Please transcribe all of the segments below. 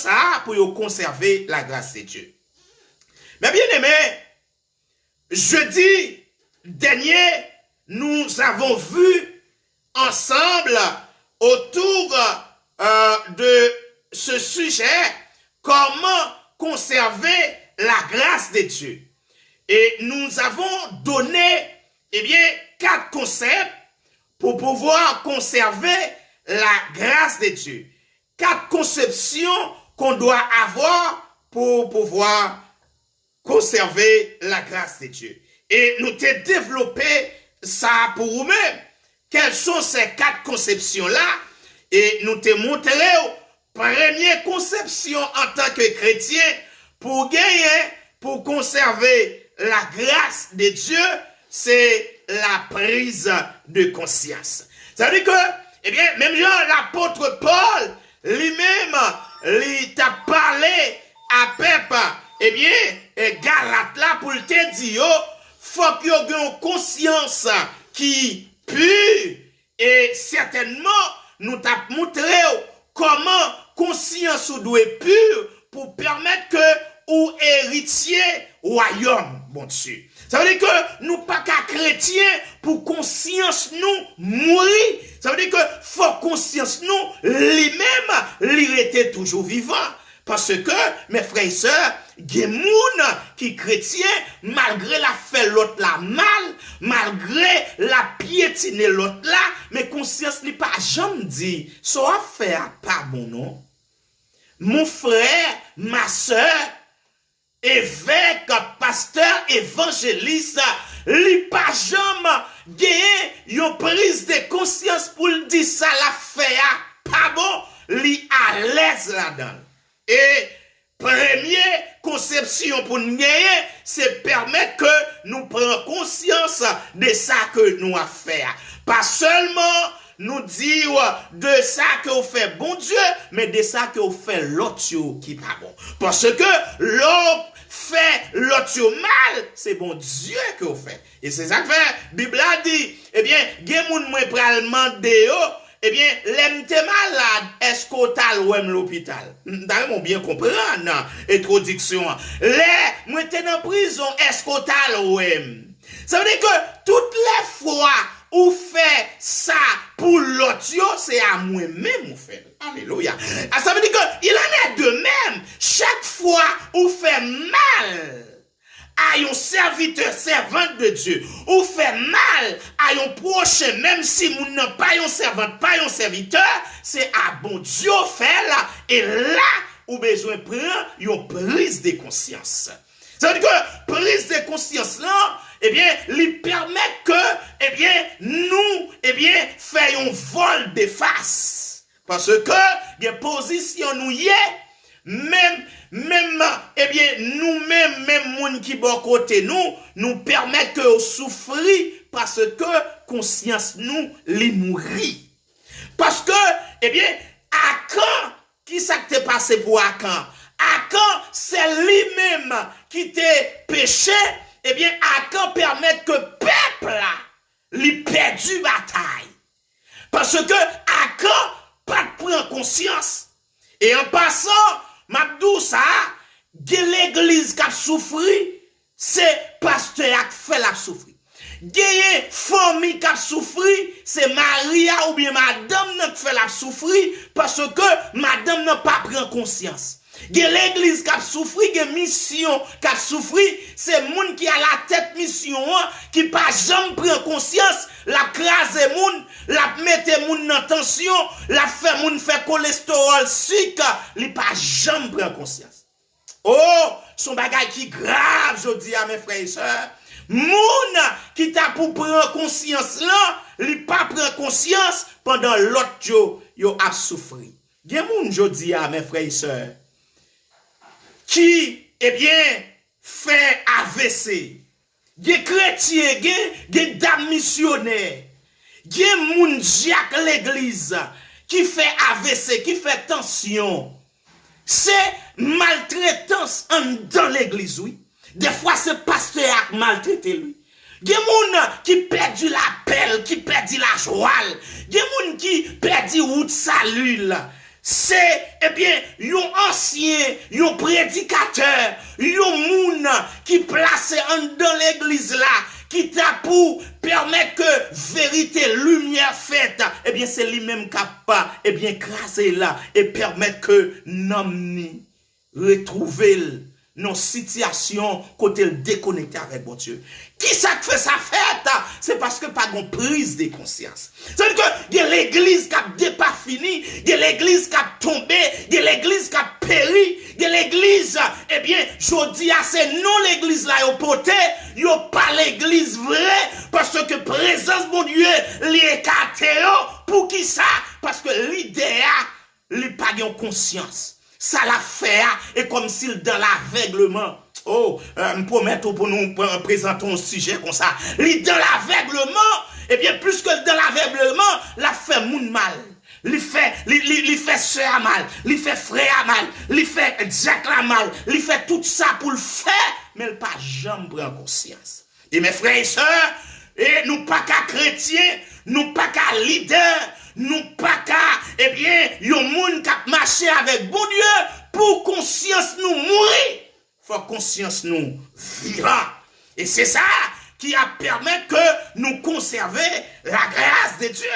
ça pour conserver la grâce de Dieu. Mais bien aimé, jeudi dernier, nous avons vu ensemble autour de ce sujet comment conserver la grâce de Dieu. Et nous avons donné, 4 concepts pour pouvoir conserver la grâce de Dieu. 4 conceptions qu'on doit avoir pour pouvoir conserver la grâce de Dieu. Et nous t'ai développé ça pour vous-même. Quelles sont ces 4 conceptions-là? Et nous t'ai montré première conception en tant que chrétien pour gagner, pour conserver la grâce de Dieu, c'est la prise de conscience. Ça veut dire que, même Jean, l'apôtre Paul, lui-même, il t'a parlé à Pep, Galate là, pour te dire, faut qu'il y ait une conscience qui pure, et certainement, nous t'a montré comment conscience doit être pure pour permettre que ou héritier royaume, bon Dieu. Ça veut dire que nous pas qu'à chrétiens pour conscience nous mourir. Ça veut dire que faut conscience nous lui-même, il était toujours vivant. Parce que, mes frères et sœurs, il y a des gens qui chrétiens, malgré la fait l'autre là mal, malgré la piétiner l'autre là, mais conscience n'est pas jamais dit, ça va faire pas bon non. Mon frère, ma sœur, évêque, pasteur, évangéliste, li pas jamais gagné une prise de conscience pour le dire ça la fait pas bon, li à l'aise là-dedans. Et première conception pour nous gagner, c'est permettre que nous prenions conscience de ça que nous avons fait. Pas seulement nous dire de ça que vous fait bon Dieu, mais de ça que vous fait l'autre qui n'est pas bon. Parce que l'autre fait l'autre mal, c'est bon Dieu que vous fait. Et c'est ça que la Bible a dit, gen moun pral mande yo, l'aime te malade, est-ce qu'on t'a l'hôpital? D'ailleurs, bien comprendre, introduction. Moi t'es en prison, est-ce qu'on t'a ça veut dire que toutes les fois où fait ça pour l'autre, c'est à moi-même ou fait. Alléluia. Ça veut dire qu'il en est de même. Chaque fois où fait mal à un serviteur, servante de Dieu, ou fait mal à un prochain, même si nous n'avons pas un servant, pas un serviteur, c'est à bon Dieu fait là, et là, ou besoin de prendre une prise de conscience. Ça veut dire que prise de conscience là, lui permet que, nous, faisons vol de face. Parce que, les positions nous y est, même, nous-mêmes, même moun qui bon côté nous permet que souffrir parce que conscience nous les mourir. Parce que, à quand, qui ça t'est passé pour à quand c'est lui-même qui t'est péché, à quand permettre que peuple là, lui perdu bataille. Parce que, à quand, pas de prendre conscience. Et en passant, Mabdou ça, l'église qui a souffert, c'est pasteur qui fait la souffrir. Gagné famille qui a souffert, c'est Maria ou bien madame qui fait la souffrir parce que madame n'a pas pris conscience. L'église qui a souffert, mission qui a souffert, c'est moun qui a la tête mission qui pas jamais prend conscience, la crase moun, la mette moun en tension, la fait moun fait cholestérol sucre, il pas jamais prend conscience. Oh, son bagage qui grave, je dis à mes frères et sœurs. Moun qui t'a pour prendre conscience là, il pas prend conscience pendant l'autre yo a souffert. Gen moun je dis à mes frères et sœurs qui fait AVC. Gen chrétien, gen dame missionnaire. Gen moun Jacques l'église qui fait AVC, qui fait tension. C'est maltraitance dans l'église, oui. Des fois, c'est pasteur qui maltraite lui. Il y a des gens qui perdent l'appel, qui perdent la joie. Il y a des gens qui perdent route salut. c'est, eh bien, un ancien, un prédicateur, un moun qui place dans l'église là, qui t'a pour permettre que vérité, lumière faite, eh bien, c'est lui-même capable, eh bien, craser là, et permettre que n'amni retrouver nos situations côté déconnecté avec bon Dieu. Qui ça fait sa fête? C'est parce que pas de prise de conscience. C'est-à-dire que l'église qui a dépas fini, l'église qui a tombé, l'église qui a péri, l'église, eh bien, je dis à c'est non l'église là, au poté, yo pas l'église vraie, parce que présence mon Dieu, l'écarté, pour qui ça? Parce que l'idée, les pas de conscience. Ça l'a fait, et comme s'il dans l'aveuglement. Oh, me promettre pour nous présenter un sujet comme ça. Dans l'aveuglement, eh bien, plus que dans l'aveuglement, la fait moun mal. Il fait soeur mal, il fait frère mal, il fait Jack la mal, il fait tout ça pour le faire, mais il pas jamais prendre conscience. Et mes frères et sœurs, et nous pas qu'à chrétiens, nous pas qu'à leader, nous pas qu'à, eh bien, yon moun qui marché avec bon Dieu, pour conscience nous mourir. Faut conscience nous vivant. Et c'est ça qui a permis que nous conserver la grâce de Dieu.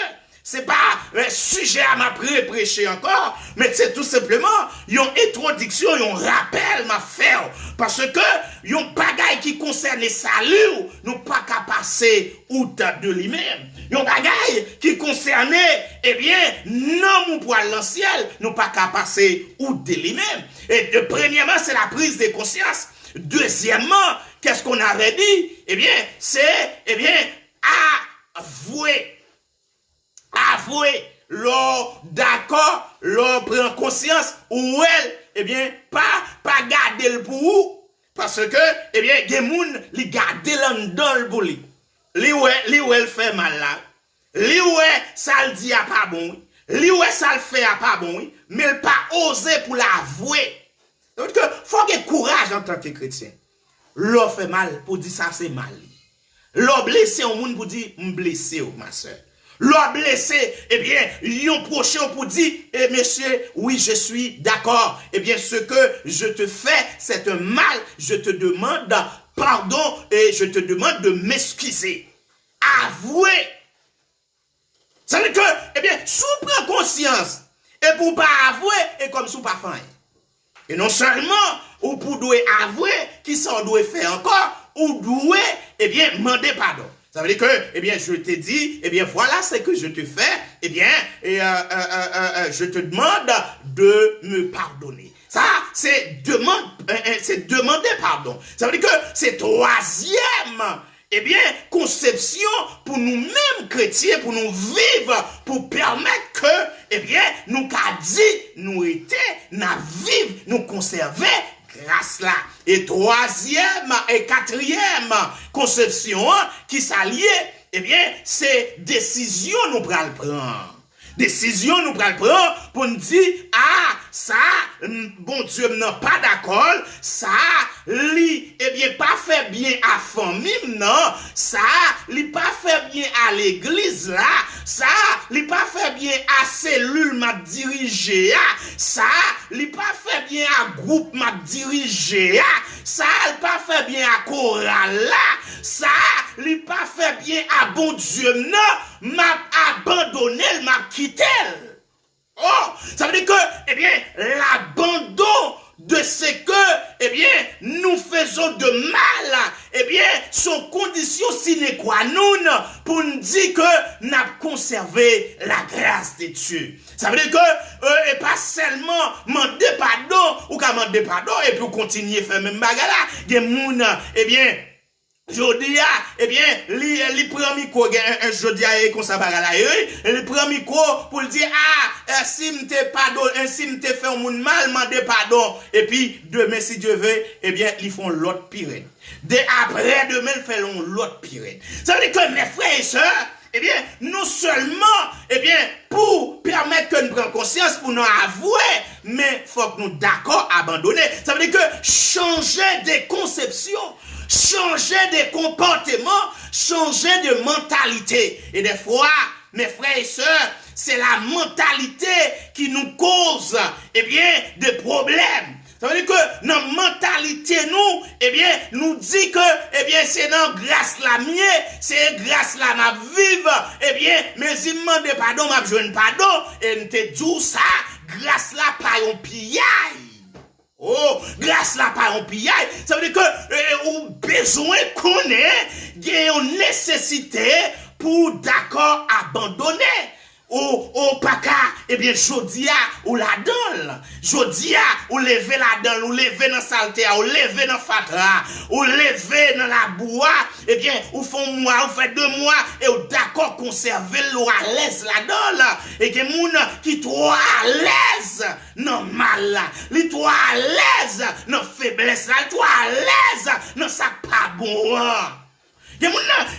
C'est pas un sujet à ma prêcher encore, mais c'est tout simplement une introduction, un rappel ma faire. Parce que yon bagay qui concerne le salut, nous pas qu'à passer outre de lui-même. Yon bagay qui concerne, eh bien, non pour le ciel, nous pas qu'à passer outre de lui-même. Et premièrement, c'est la prise de conscience. Deuxièmement, qu'est-ce qu'on avait dit? Eh bien, c'est, eh bien, avouer, d'accord, l'on prend conscience, ou elle, eh bien, pas garder le pour vous, parce que, eh bien, des moun, li garder dans le bouli. Li ou elle fait mal là. Li ou ça le dit à pas bon. Li ou ça le fait à pas bon, mais il pas osé pour l'avouer. Donc, faut que courage en tant que chrétien. L'on fait mal pour dire ça c'est mal. L'on blessé au monde pour dire blessé ma soeur. L'on blessé, eh bien, yon prochain pour dire, eh monsieur, oui, je suis d'accord. Eh bien, ce que je te fais, c'est un mal. Je te demande pardon et je te demande de m'excuser. Avouer. Ça veut dire que, eh bien, sous prend conscience. Et pour pas avouer, et comme sous pas faire. Et non seulement, ou pour doit avouer, qui s'en doit faire encore, ou doit, eh bien, demander pardon. Ça veut dire que, eh bien, je te dis, eh bien, voilà ce que je te fais, eh bien, je te demande de me pardonner. Ça, c'est demander pardon. Ça veut dire que c'est troisième, eh bien, conception pour nous-mêmes chrétiens, pour nous vivre, pour permettre que, eh bien, nous qu'a dit, nous étions, nous vivre, nous conserver, grâce là. Et troisième et quatrième conception qui s'allie, eh bien, c'est décision nous prenons le prendre. Décision nous prenons le prendre pour nous dire, ah, ça, bon Dieu n'a pas d'accord, ça, li, eh bien, pas fait bien à famille, non, ça, li pas fait bien à l'église là, ça, li pas fait bien à cellule m'a dirigé, ça, li pas fait bien à groupe m'a dirigé, ça, li pas fait bien à chorale là, ça, li pas fait bien à bon Dieu, non, m'a abandonné, m'a quitté. Oh, ça veut dire que, eh bien, l'abandon de ce que, eh bien, nous faisons de mal, eh bien, sont conditions sine qua non pour nous dire que nous avons conservé la grâce de Dieu. Ça veut dire que, et pas seulement demander pardon, ou qu'à demander pardon, et puis continuer à faire même bagarre, des moun, eh bien, Jodia, eh bien, li prend micro, Jodia est comme ça, li prend micro pour dire, ah, si m'te pardon, si m'te fait un monde mal, m'te pardon. Et puis, demain, si Dieu veut, eh bien, ils font l'autre pire. Dès après, demain, ils font l'autre pire. Ça veut dire que mes frères et sœurs, eh bien, non seulement, eh bien, pour permettre que nous prenions conscience, pour nous avouer, mais il faut que nous d'accord abandonner. Ça veut dire que changer des conceptions, changer de comportement, changer de mentalité. Et des fois, mes frères et sœurs, c'est la mentalité qui nous cause, eh bien, des problèmes. Ça veut dire que notre mentalité, nous, eh bien, nous dit que, eh bien, c'est dans grâce la mienne, c'est grâce la m'a vive, eh bien, mais il me demande pardon, m'a besoin de pardon, et nous te dit ça, grâce la pas un pillaille. Oh, grâce la pas un pillaille. Ça veut dire que, ou besoin qu'on ait, une nécessité pour d'accord abandonner. Ou pas qu'à, eh bien, jodia, ou la donne. Jodia, ou lever la donne, ou lever dans saleté, ou lever dans fatra, ou lever dans la bois, eh bien, ou font mois, ou fait 2 mois, et ou d'accord conserver l'eau à l'aise la donne. Et que moun qui trop à l'aise, non mal là, li trop à l'aise, non faiblesse là, trop à l'aise, non ça pas bon. Il y a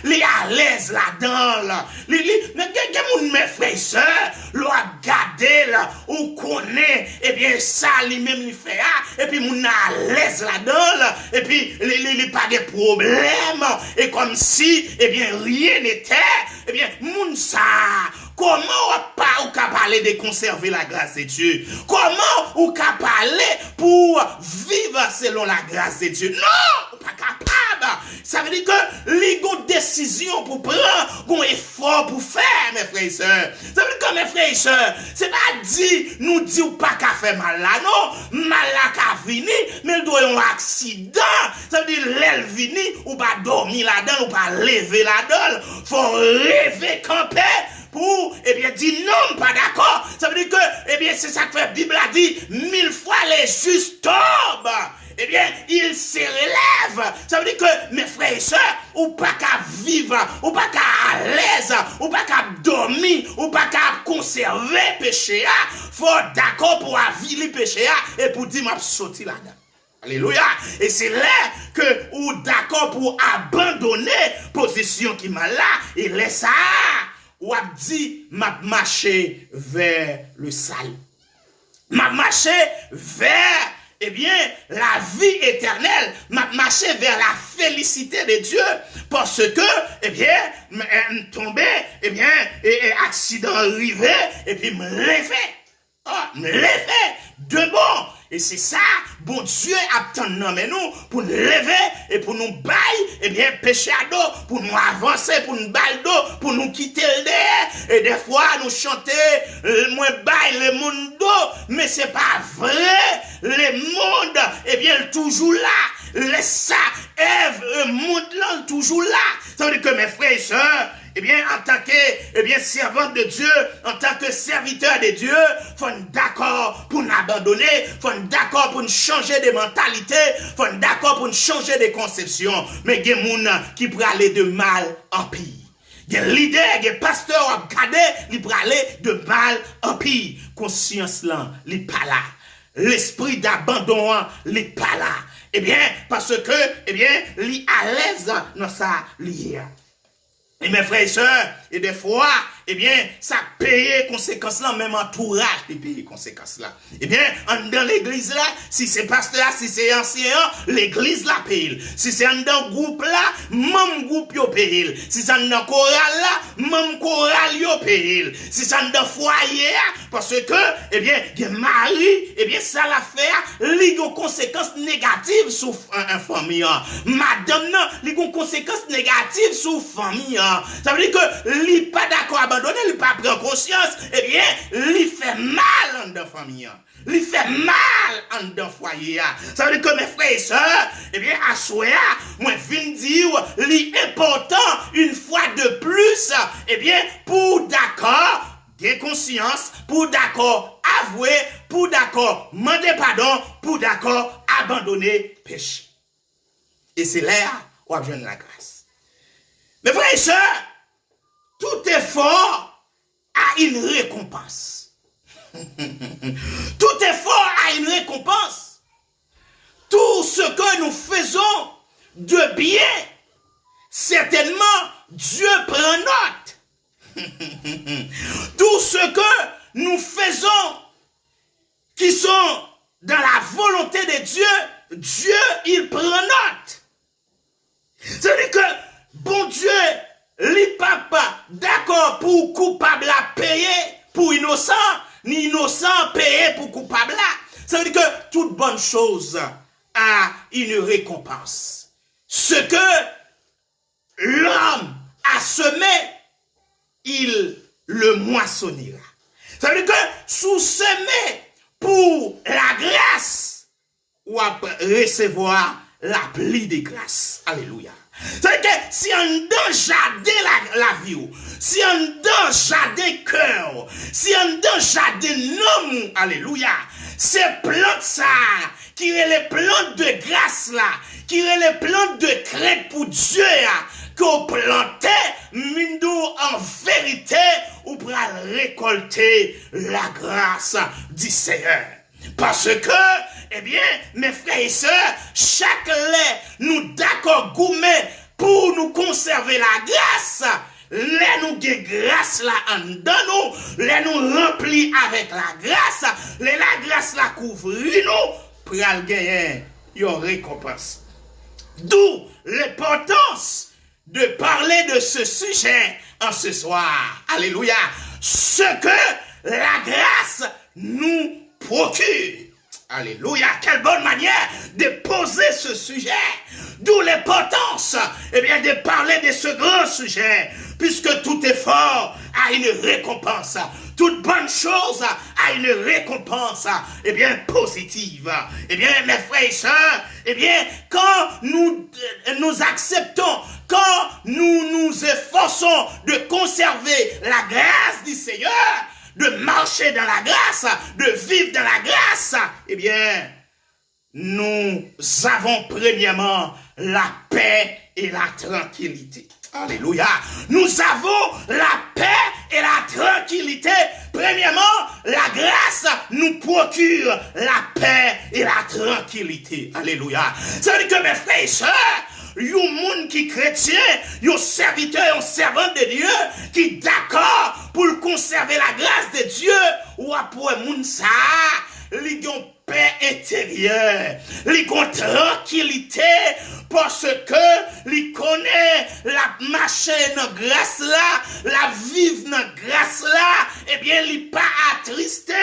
des gens à l'aise là-dedans. Il y a des gens, mes frères et sœurs, qui ont regardé, ou connaît, et bien ça, lui-même, il fait, et puis ils sont à l'aise là-dedans, et puis il n'y a pas de problème, et comme si, et bien rien n'était, et bien, moun ça. Comment on peut parler de conserver la grâce de Dieu? Comment on peut parler pour vivre selon la grâce de Dieu? Non, on n'est pas capable. Ça veut dire que l'ego décision pour prendre, un effort pour faire, mes frères et sœurs. Ça veut dire que mes frères et sœurs, c'est pas dit, nous dit ou pas qu'à faire mal là, non. Mal là qu'à venir, mais il doit y avoir un accident. Ça veut dire l'aile venir, ou pas dormir là-dedans, ou pas lever là-dedans. Faut rêver, camper. Pour, eh bien, dire non, pas d'accord. Ça veut dire que, eh bien, c'est ça que la Bible a dit, 1000 fois les justes tombent. Eh bien, ils se relèvent. Ça veut dire que, mes frères et sœurs, ou pas qu'à vivre, ou pas qu'à à l'aise, ou pas qu'à dormir, ou pas qu'à conserver péché, faut d'accord pour aviller péché, et pour dire, m'a sauté là-dedans. Alléluia. Et c'est là que, ou d'accord pour abandonner position qui m'a là, et laisse ça. Ou a dit, m'a marché vers le salut. M'a marché vers, eh bien, la vie éternelle. M'a marché vers la félicité de Dieu. Parce que, eh bien, tombé, eh bien, accident arrivé, et puis me lever. Oh, me lever de bon. Et c'est ça, bon Dieu attend nous pour nous lever et pour nous bailler, et bien péché à dos, pour nous avancer, pour nous bailler dos, pour nous quitter le derrière. Et des fois, nous chanter, moi baille le monde dos, mais c'est pas vrai. Le monde, eh bien, toujours là. Laisse ça, Ève, le monde là, toujours là. Ça veut dire que mes frères et sœurs, eh bien, en tant que, eh bien, servante de Dieu, en tant que serviteur de Dieu, faut d'accord pour nous abandonner, faut d'accord pour nous changer de mentalité, faut d'accord pour nous changer de conception. Mais il y a des gens qui peuvent aller de mal en pire. Il y a des leaders, des pasteurs qui peuvent aller de mal en pire. Conscience là, il n'est pas là. L'esprit d'abandon, il n'est pas là. Eh bien, parce que, eh bien, il est à l'aise dans sa lière. Et mes frères et sœurs, et des fois, eh bien, ça paye conséquences là, même entourage qui paye conséquences là. Eh bien, dans l'église là, si c'est pasteur, si c'est ancien, l'église là paye. Si c'est dans groupe là, même groupe yo paye. Si c'est dans chorale là, même chorale yo paye. Si c'est dans foyer, parce que, eh bien, il y a mari, eh bien, ça la fait, il y a conséquences négatives sur un famille. Madame, non, il y a conséquences négatives sur famille. Ça veut dire que il n'est pas d'accord à abandonner, il n'est pas prendre conscience, eh bien, il fait mal en dans famille. Il fait mal en dans foyer. Ça veut dire que mes frères et sœurs, eh bien, à soi, moi, je viens dire, l'important, une fois de plus, eh bien, pour d'accord, des conscience, pour d'accord avouer, pour d'accord demander pardon, pour d'accord abandonner péché. Et c'est là où on vient de la grâce. Mes frères et sœurs, tout effort a une récompense. Tout effort a une récompense. Tout ce que nous faisons de bien, certainement, Dieu prend note. Tout ce que nous faisons qui sont dans la volonté de Dieu, Dieu, il prend note. C'est-à-dire que bon Dieu, les papas, d'accord pour coupable à payer, pour innocent, ni innocent payé pour coupable. Ça veut dire que toute bonne chose a une récompense. Ce que l'homme a semé, il le moissonnera. Ça veut dire que sous semer pour la grâce, ou à recevoir la pluie de grâce. Alléluia. Ça veut dire que si on dans jardin la vie, si on dans jardin cœur, si on dans jardin nom, alléluia, ces plantes ça, qui est les plantes de grâce là, qui est les plantes de crainte pour Dieu là, qu'on plantait, mindo en vérité, ou pour récolter la grâce du Seigneur. Parce que, eh bien, mes frères et sœurs, chaque lait nous d'accord gourmet pour nous conserver la grâce. Les nous de grâce là en dedans nous, les nous remplis avec la grâce, les la grâce là couvre nous, pour gagner une récompense. D'où l'importance de parler de ce sujet en ce soir. Alléluia. Ce que la grâce nous procure. Alléluia. Quelle bonne manière de poser ce sujet. D'où l'importance, eh bien, de parler de ce grand sujet. Puisque tout effort a une récompense. Toute bonne chose a une récompense, eh bien, positive. Eh bien, mes frères et sœurs, eh bien, quand nous acceptons, quand nous nous efforçons de conserver la grâce du Seigneur, de marcher dans la grâce, de vivre dans la grâce, eh bien, nous avons premièrement la paix et la tranquillité. Alléluia. Nous avons la paix et la tranquillité. Premièrement, la grâce nous procure la paix et la tranquillité. Alléluia. Ça veut dire que mes frères et sœurs, yon monde qui chrétien, yon serviteur, yon servant de Dieu, qui d'accord pour conserver la grâce de Dieu, ou après moun ça, li yon paix intérieure, li yon tranquillité, parce que li connaît la marche dans grâce là, la vivre dans grâce là, eh bien li pas attristé,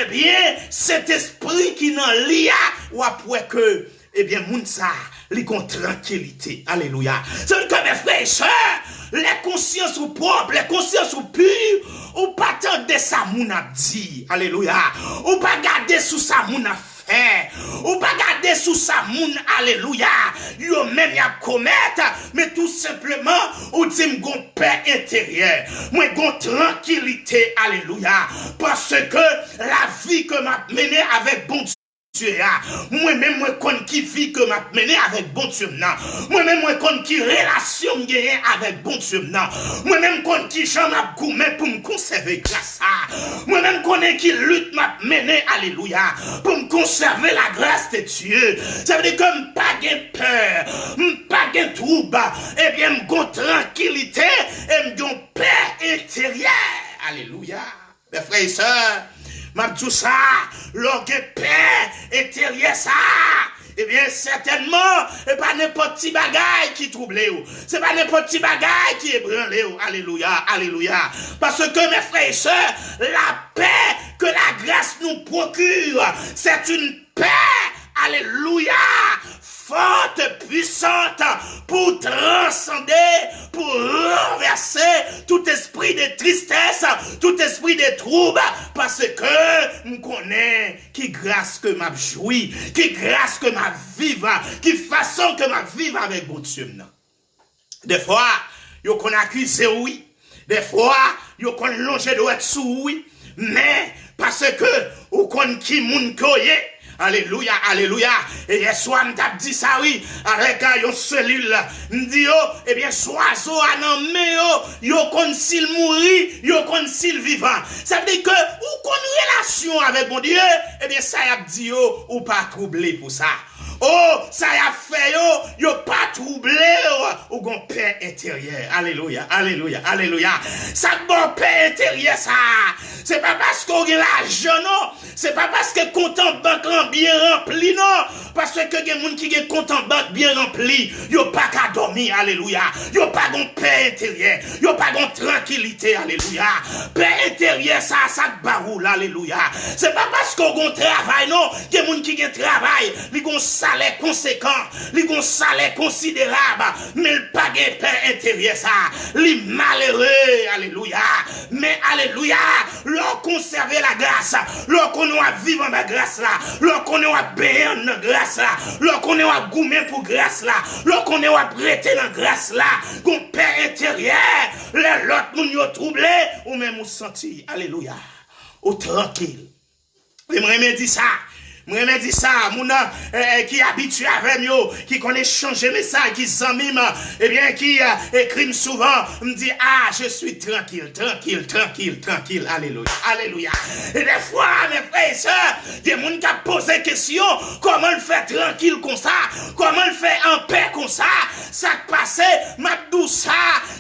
eh bien cet esprit qui n'en lia, ou après que, eh bien moun ça, les tranquillité. Alléluia. C'est que mes frères et sœurs, les consciences ou propres, les consciences ou pures, ou pas tant de ça moun a dit. Alléluia. Ou pas garder sous ça moun a fait. Ou pas garder sous ça moun. Alléluia. Yo même y a commettre, mais tout simplement, ou dit m'gon paix intérieure. Moi gon tranquillité. Alléluia. Parce que la vie que m'a menée avec bon Dieu, moi-même, moi, connais qui vit que m'a mené avec bon Dieu, moi-même, moi, connais qui relation gagne avec bon Dieu, moi-même, connais qui j'en m'a gourmet pour me conserver grâce à, moi-même, connais qui lutte m'a mené, alléluia, pour me conserver la grâce de Dieu. Ça veut dire que m'pas gain peur, m'pas gain trouble, et bien, m'gon tranquillité, et m'gon paix intérieure. Alléluia. Mes frères et sœurs, m'a dit ça, l'orgue paix intérieure ça, eh bien certainement, et pas n'importe petit bagaille qui trouble ou, c'est pas n'importe petit bagaille qui ébranle ou, alléluia, alléluia, parce que mes frères et sœurs, la paix que la grâce nous procure, c'est une paix, alléluia, forte, puissante, pour transcender, pour renverser tout esprit de tristesse, tout esprit de trouble, parce que nous connaissons qui grâce que m'a joui, qui grâce que m'a vive, qui façon que m'a vive avec bon Dieu. Des fois, yo qu'on accuse oui, des fois, yo qu'on longe doit être sous oui, mais parce que ou qu'on qui moun koye. Alléluia, alléluia. Et hier soir, m't'a dit ça, oui. Avec une cellule, m'dit, eh bien, soiseau à nan yo kon s'il mouri, yo kon s'il vivant. Ça veut dire que, ou kon relation avec mon Dieu, eh bien, ça y a dit, ou pas troublé pour ça. Oh, ça y a fait yo pas troublé ou gon paix intérieure. Alléluia, alléluia, alléluia. Ça bon paix intérieure ça. C'est pas parce qu'on a l'argent non, c'est pas parce que compte en banque bien rempli non, parce que gen moun qui gen compte en banque bien rempli, yo pas qu'à dormir. Alléluia. Yo pas gon paix intérieure, yo pas gon tranquillité. Alléluia. Paix intérieure ça baroule. Alléluia. C'est pas parce qu'on gon travail non, gen moun qui gen travail, li gon salaire conséquent, li gon salaire considérable, mais le pas gen paix intérieure ça, li malheureux. Alléluia. Mais alléluia, l'on conserve la grâce, l'on connaît à vivre en la grâce là, l'on connaît à bénir dans grâce là, l'on connaît à goumer pour grâce là, l'on connaît à prêter dans grâce là, qu'on paix intérieur, les l'autre moun yo troublé ou même ou senti. Alléluia. Ou tranquille. Et moi me dit ça. Moi me dit ça, mon qui est habitué avec yo, qui connaît changer message, qui s'anime, eh bien qui écrit souvent, me dit ah, je suis tranquille, tranquille, tranquille, tranquille. Alléluia. Alléluia. Et des fois, mes frères et sœurs, des gens qui posent des questions, comment le fait tranquille comme ça? Comment le fait en paix comme ça? Ça passe, m'a dit ça,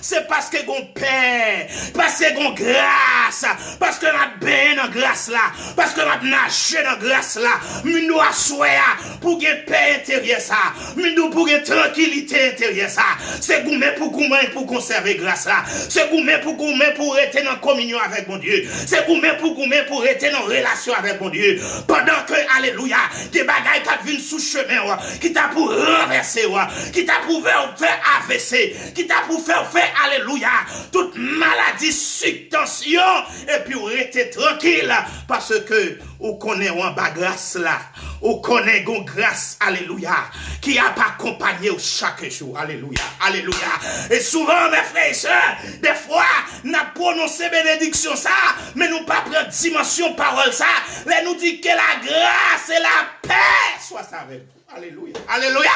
c'est parce que gon paix, parce que gon grâce, parce que m'a bien dans grâce là, parce que m'a nagé dans grâce là. Nous assoya pour gagner paix intérieure ça, nous pour gagner tranquillité intérieure ça. C'est gourmet pour conserver grâce là. C'est gourmet pour rester dans communion avec mon Dieu. C'est gourmet pour rester dans relation avec mon Dieu. Pendant que alléluia, des bagailles qui viennent sous chemin qui t'a pour renverser qui t'a pour faire AVC, qui t'a pour faire alléluia, toute maladie, subtension et puis rester tranquille parce que on connaît en bas grâce là. On connaît gon grâce, alléluia, qui a pas accompagné chaque jour, alléluia, alléluia. Et souvent, mes frères et sœurs, des fois, n'a prononcé bénédiction ça, mais nous pas prendre dimension parole ça, mais nous dit que la grâce et la paix soient avec vous. Alléluia. Alléluia.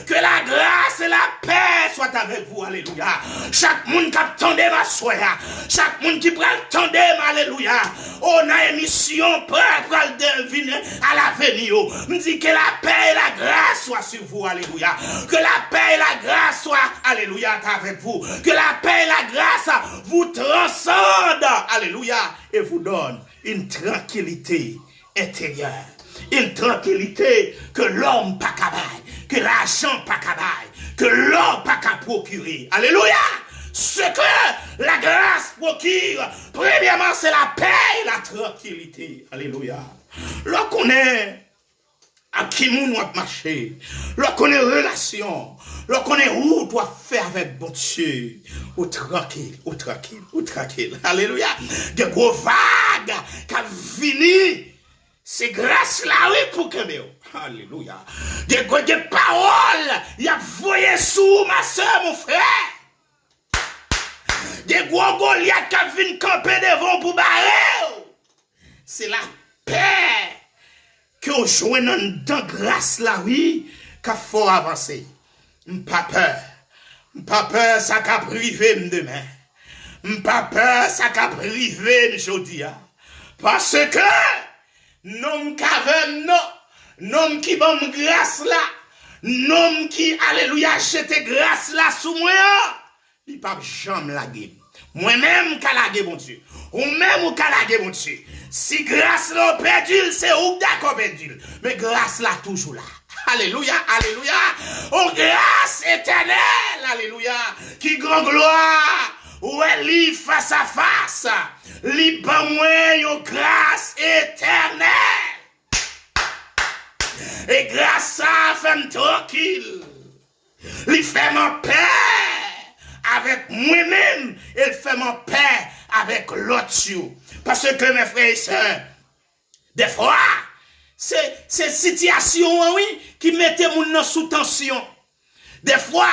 Que la grâce et la paix soient avec vous. Alléluia. Chaque monde qui attendait ma soya. Chaque monde qui prend le tandem. Alléluia. On a émission pour le deviner à l'avenir. Me dit que la paix et la grâce soient sur vous. Alléluia. Que la paix et la grâce soient, alléluia, avec vous. Que la paix et la grâce vous transcendent. Alléluia. Et vous donne une tranquillité intérieure. Une tranquillité que l'homme pas cabaye, que l'argent pas cabaye, que l'homme pas qu'à procurer. Alléluia! Ce que la grâce procure, premièrement, c'est la paix et la tranquillité. Alléluia. Lorsqu'on est à qui moun doit marcher, lorsqu'on est relation, lorsqu'on est où doit faire avec bon Dieu, ou tranquille, ou tranquille, ou tranquille. Alléluia. Des gros vagues qui viennent. C'est grâce là, oui, pour que nous. Alléluia. Des paroles, il y a voyé sous ma soeur, mon frère. Des gros Goliath qui viennent camper devant pour barrer. C'est la paix que vous jouez dans grâce là, oui, qu'il faut avancer. M'pas peur. M'pas peur, ça qu'a privé demain. M'pas peur, ça qu'a privé aujourd'hui. Parce que nom caverne, nom qui bon grâce là, nom qui, alléluia, jete grâce là sous moi, il pas jamais laguer. Moi-même, calage mon Dieu. Ou même ou calage mon Dieu. Si grâce là perdu, c'est ou d'accord perdu. Mais grâce là toujours là. Alléluia, alléluia. Oh grâce éternelle, alléluia. Qui grand gloire. Ou elle lit face à face. Li ban moi yo grâce éternelle. Et grâce à fait tranquille. Li fait mon paix avec moi-même. Il fait mon paix avec l'autre. Parce que mes frères et sœurs, des fois, c'est situation oui, qui mettait mon sous tension. Des fois,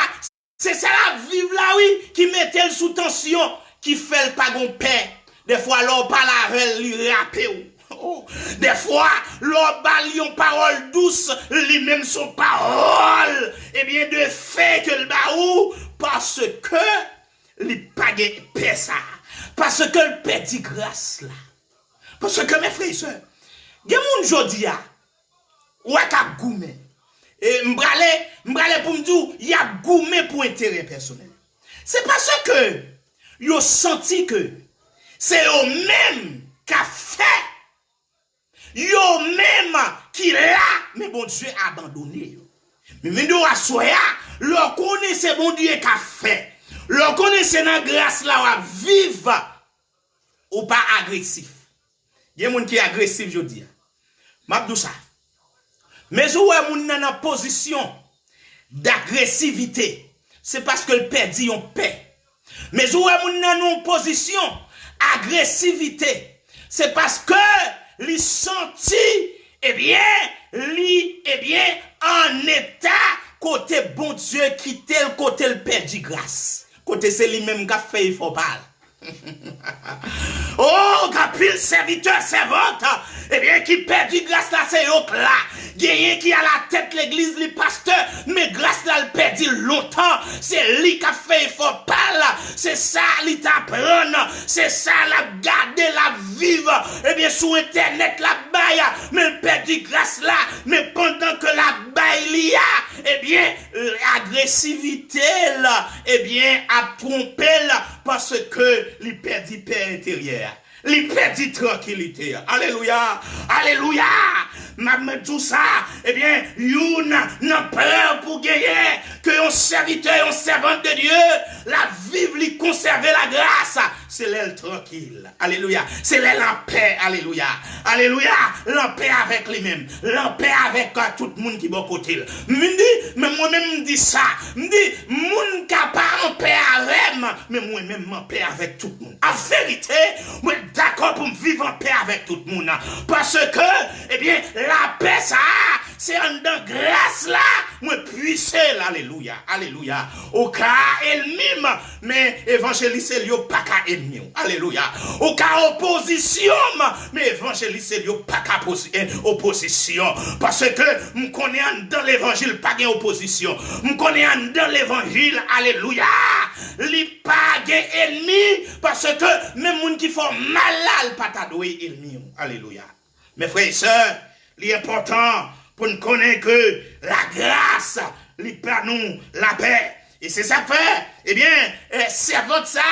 c'est ça la vive là oui, qui mettait sous tension, qui fait le pas gon paix. Des fois, l'on parle avec lui rapé. Oh. Des fois, l'on parle une parole douce, lui-même son parole, eh bien, de fait que le baou, parce que il pas de paix ça. Parce que le paix dit grâce là. Parce que mes frères et sœurs, il y a mon jodia, ou à goumé, et m'brale pour me dire, il y a gourmet pour intérêt personnel. C'est parce que, yo senti que, c'est eux même qui a fait, yo même qui l'a, mais bon Dieu a abandonné. Mais maintenant, à soya, l'on connaît c'est bon Dieu qui a fait. L'on connaît c'est dans grâce là, ou vivre, ou pas agressif. Il y a des gens qui sont agressifs, je dis. M'abdou ça. Mais où est moun nan en position d'agressivité? C'est parce que le père dit on paix. Mais où est moun nan en position agressivité? C'est parce que li senti, en état côté bon Dieu qui tel côté le père dit grâce. Côté c'est lui-même qui a fait il faut parler. Oh, capil serviteur, servante, qui perdit grâce là, c'est eux là. Gagné qui a la tête l'église, le pasteur, mais grâce là, le perdu longtemps. C'est lui qui a fait, il faut parler. C'est ça, il t'apprend. C'est ça, la garder, la vivre. Sur internet, la baille, mais le perdu grâce là. Mais pendant que la baille il y a, l'agressivité là, a trompé là, parce que il perdit paix intérieure. Il perdit tranquillité. Alléluia. Alléluia. Même tout ça, yon n'a peur pour gagner que un serviteur, un servante de Dieu, la vive, lui conserver la grâce. C'est l'aile tranquille. Alléluia. C'est l'aile en paix. Alléluia. Alléluia. En paix avec lui-même. En paix avec tout le monde qui est bon côté. Mais moi-même, dis ça. Me dit, moun capable en paix avec moi, mais moi-même en paix avec tout le monde. En vérité, moi d'accord pour me vivre en paix avec tout le monde. Parce que, la paix, ça, c'est en de grâce là, moi puissant, alléluia, alléluia. Au cas ennemi, mais évangéliste, il n'y a pas qu'à ennemi, alléluia. Au cas opposition, mais évangéliste, il n'y a pas qu'à opposition. Parce que, me connais dans l'évangile, pas d'opposition. Me connais dans l'évangile, alléluia. Il n'y a pas d'ennemi, parce que, même gens qui font mal, pas t'adouer ennemi, alléluia. Mes frères et sœurs, l'important pour nous connaître que la grâce, lui par nous la paix. Et c'est ça fait, servante ça,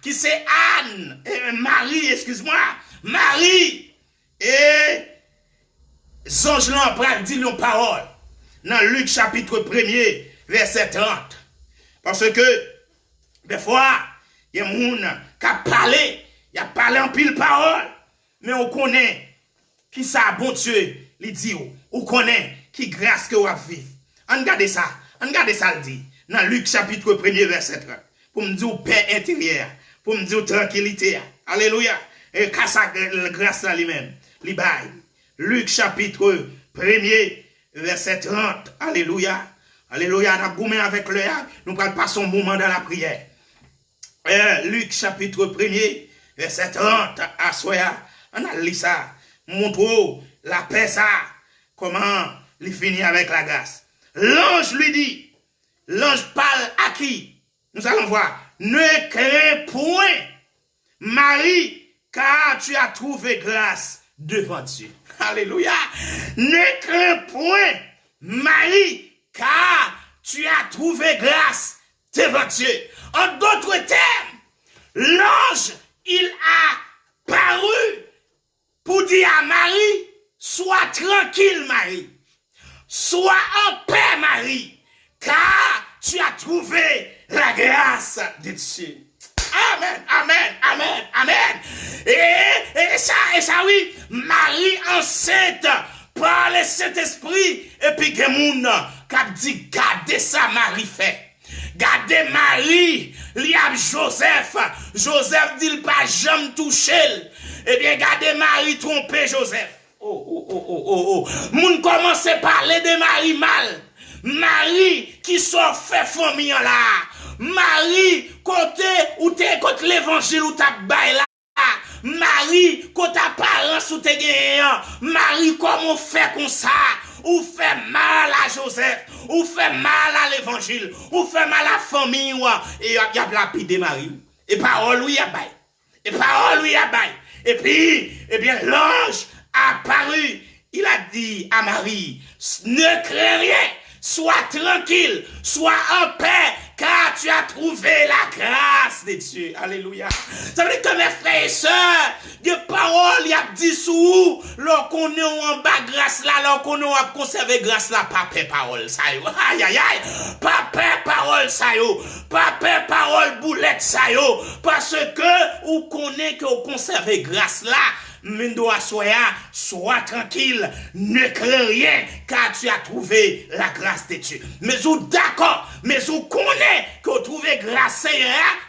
qui c'est Anne, Marie, excuse-moi, Marie, et Zonge l'emprunte dit nos paroles, dans Luc chapitre 1er, verset 30. Parce que, des fois, il y a des gens qui a parlé en pile parole, mais on connaît qui ça, bon Dieu, il dit, ou connaît qui grâce que vous vivre. Regardez ça, le dit, dans Luc chapitre 1er, verset 30. Pour me dire paix intérieure, pour me dire tranquillité. Alléluia. Et qu'à sa grâce là lui-même, li bail. Luc chapitre 1er, verset 30. Alléluia. Alléluia. Nous goumé avec le nous prenons pas son moment dans la prière. Luc chapitre 1er, verset 30. À soya, on a lu ça. Montre la paix ça. Comment il finit avec la grâce. L'ange lui dit, l'ange parle à qui? Nous allons voir. Ne crains point, Marie, car tu as trouvé grâce devant Dieu. Alléluia. Ne crains point, Marie, car tu as trouvé grâce devant Dieu. En d'autres termes, l'ange, il a paru pour dire à Marie, sois tranquille, Marie. Sois en paix, Marie, car tu as trouvé la grâce de Dieu. Amen, amen, amen, amen. Et ça oui, Marie enceinte par le Saint-Esprit, et puis que moun qui dit, gardez ça, Marie fait. Gardez Marie, li a Joseph. Joseph dit, il pas jamais touché. Eh bien, gardez Marie tromper Joseph. Oh. Moun commence à parler de Marie mal. Marie qui sort fait famille là. Marie côté ou t'es côté l'évangile ou t'as bail là. Marie côté apparence ou t'es gagnant. Marie comment fait comme ça? Ou fait mal à Joseph, ou fait mal à l'évangile, ou fait mal à la famille, et y a lapidé Marie. Et parole lui a bail. Et parole lui a bail. Et puis, eh bien, l'ange a apparu. Il a dit à Marie, ne crains rien, sois tranquille, sois en paix, car tu as trouvé la grâce de Dieu. Alléluia. Ça veut dire que mes frères et sœurs, des paroles, il a dit sous, lorsqu'on est en bas grâce là, lorsqu'on est en conserver grâce là, pas paix parole, ça y est. Aïe, aïe, aïe. Pas paix parole, ça y est. Pas paix parole, boulette, ça y est. Parce que, ou connaît que vous conservez grâce là, Mendo sois tranquille, ne crains rien, car tu as trouvé la grâce de Dieu. Mais vous d'accord, mais vous connaissez que vous trouvez grâce,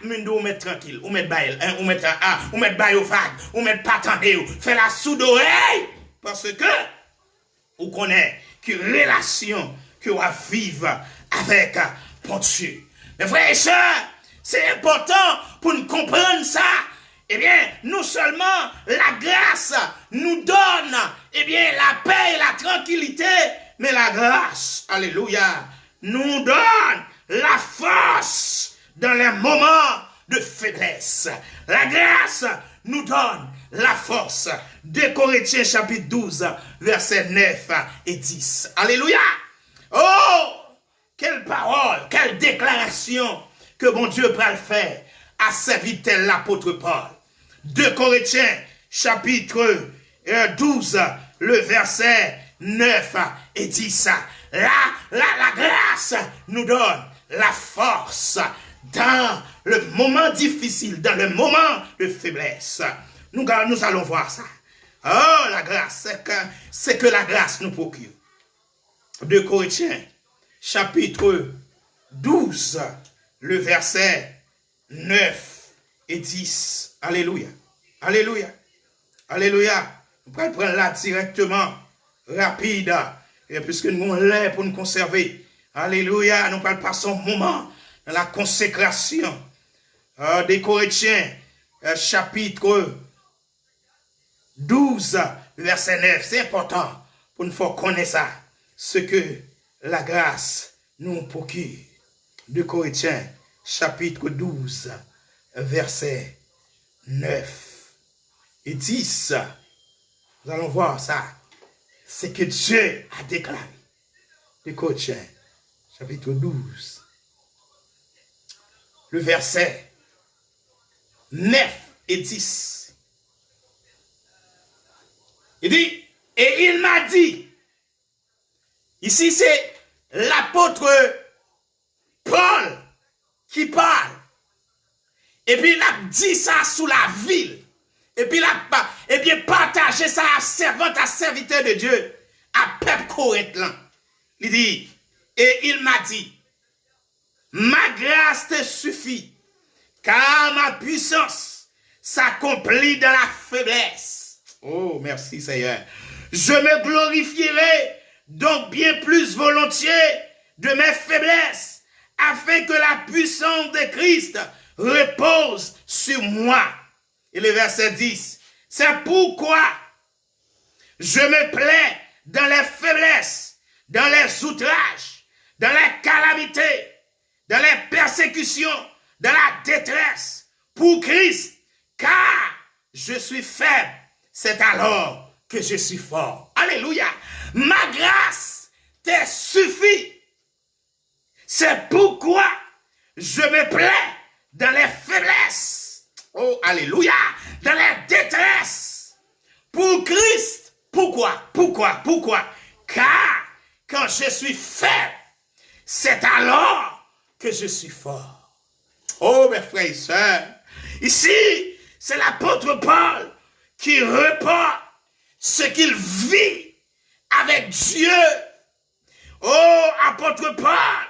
Mendo, vous mettez tranquille, vous mettez bail, vous mettez bail au vague, vous mettez pas attendez, faites la sous d'oreille, parce que vous connaissez que relation que vous vivre avec mon Dieu. Mes frères et sœurs, c'est important pour nous comprendre ça. Eh bien, non seulement la grâce nous donne, eh bien, la paix et la tranquillité, mais la grâce, alléluia, nous donne la force dans les moments de faiblesse. La grâce nous donne la force. 2 Corinthiens chapitre 12, versets 9 et 10. Alléluia. Oh, quelle parole, quelle déclaration que mon Dieu peut le faire à serviteur l'apôtre Paul. 2 Corinthiens, chapitre 12, le verset 9 et 10. La grâce nous donne la force dans le moment difficile, dans le moment de faiblesse. Nous allons voir ça. Oh, la grâce, c'est que la grâce nous procure. 2 Corinthiens, chapitre 12, le verset 9 et 10. Alléluia. Alléluia. Alléluia. Nous allons prendre là directement, rapide, et puisque nous avons l'air pour nous conserver. Alléluia. Nous allons passer un moment dans la consécration des Corinthiens, chapitre 12, verset 9. C'est important pour nous faire connaître ça, ce que la grâce nous procure. 2 Corinthiens, chapitre 12, verset 9 et 10. Nous allons voir ça. C'est que Dieu a déclaré. 2 Corinthiens, chapitre 12, le verset 9 et 10. Il dit, et il m'a dit, ici c'est l'apôtre Paul qui parle. Et puis il a dit ça sous la ville. Et puis il a partagé ça à servante, à serviteur de Dieu, à peuple Corinthe. Il dit, et il m'a dit, ma grâce te suffit, car ma puissance s'accomplit dans la faiblesse. Oh, merci Seigneur. Je me glorifierai donc bien plus volontiers de mes faiblesses, afin que la puissance de Christ repose sur moi. Et le verset 10, c'est pourquoi je me plais dans les faiblesses, dans les outrages, dans les calamités, dans les persécutions, dans la détresse, pour Christ, car je suis faible, c'est alors que je suis fort. Alléluia. Ma grâce te suffit. C'est pourquoi je me plais dans les faiblesses. Oh, alléluia. Dans les détresses. Pour Christ. Pourquoi? Car quand je suis faible, c'est alors que je suis fort. Oh, mes frères et sœurs. Ici, c'est l'apôtre Paul qui reporte ce qu'il vit avec Dieu. Oh, apôtre Paul,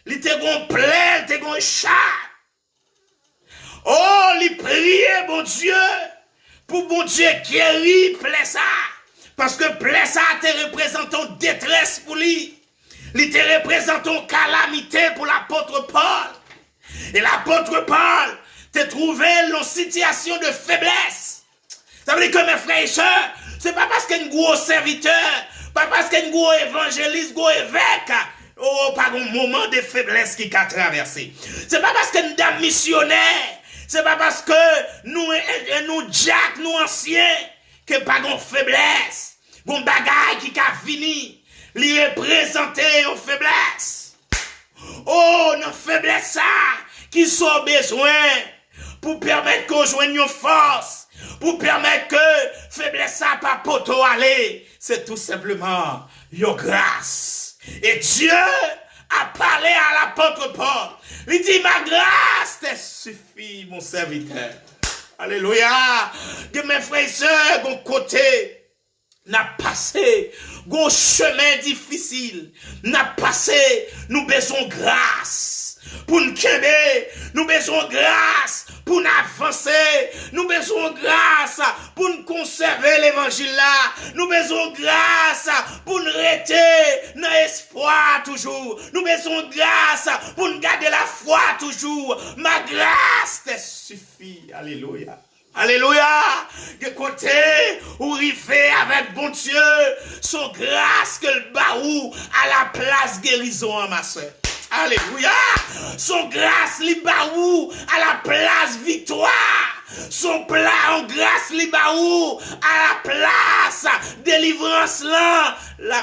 il était gon plaie, il était gon chat. Oh, il priait, bon Dieu, pour bon Dieu guérir plaie ça. Parce que plaie ça te représente une détresse pour lui. Il te représente une calamité pour l'apôtre Paul. Et l'apôtre Paul te trouvait dans une situation de faiblesse. Ça veut dire que mes frères et sœurs, c'est pas parce qu'il y a un gros serviteur, pas parce qu'il y a un gros évangéliste, un gros évêque, oh, pas un moment de faiblesse qui a traversé. C'est pas parce qu'il y a une dame missionnaire, c'est pas parce que nous Jack, nous anciens, que pas une faiblesse, un bagage qui a fini. li représenter une faiblesse. Oh, une faiblesse ça, qui sont besoin pour permettre qu'on joigne une force, pour permettre que faiblesse ça pas poto aller. C'est tout simplement une grâce. Et Dieu a parlé à l'apôtre Paul. Il dit, ma grâce te suffit, mon serviteur. Alléluia. Que mes frères et sœurs, bon côté, n'a passé, bon chemin difficile, n'a passé, nous besoin grâce. Pour nous quitter, nous besoin grâce pour nous avancer, nous besoin grâce pour nous conserver l'évangile là, nous besoin grâce pour nous rester dans l'espoir toujours, nous besoin grâce pour nous garder la foi toujours. Ma grâce te suffit. Alléluia. Alléluia. De côté où il fait avec bon Dieu son grâce que le baou à la place guérison, ma soeur. Alléluia. Son grâce li baou à la place victoire. Son plat en grâce li baou à la place délivrance là.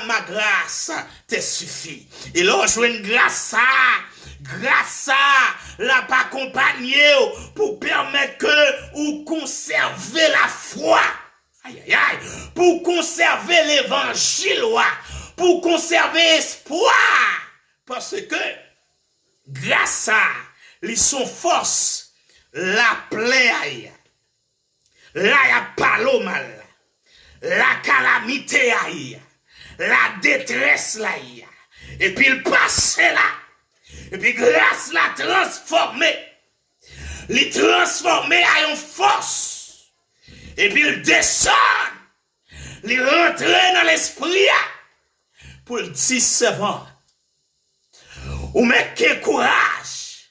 Ma grâce te suffit. Et là, je une grâce ça, l'a pas accompagné pour permettre que ou conserver la foi. Aïe, aïe, aïe. Pour conserver l'évangile, pour conserver espoir. Parce que, grâce à lui son force, la plaie aïe, la ya palo mal, la calamité aïe, la détresse aïe, et puis il passe là, et puis grâce la transformé, il transformé à une force, et puis il descend, il rentre dans l'esprit, pour le dire servant. Ou met quel courage.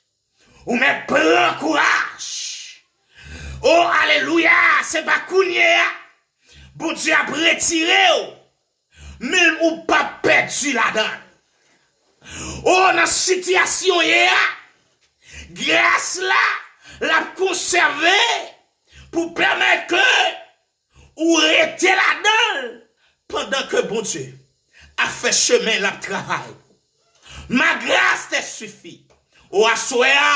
Ou met prend courage. Oh, alléluia. C'est pas kounye. Bon Dieu a retiré. Même ou pas perdu là-dedans. Oh, dans situation grâce là, la conserver pour permettre que ou rester là-dedans pendant que bon Dieu a fait chemin la travail. Ma grâce te suffit. Ou à soya,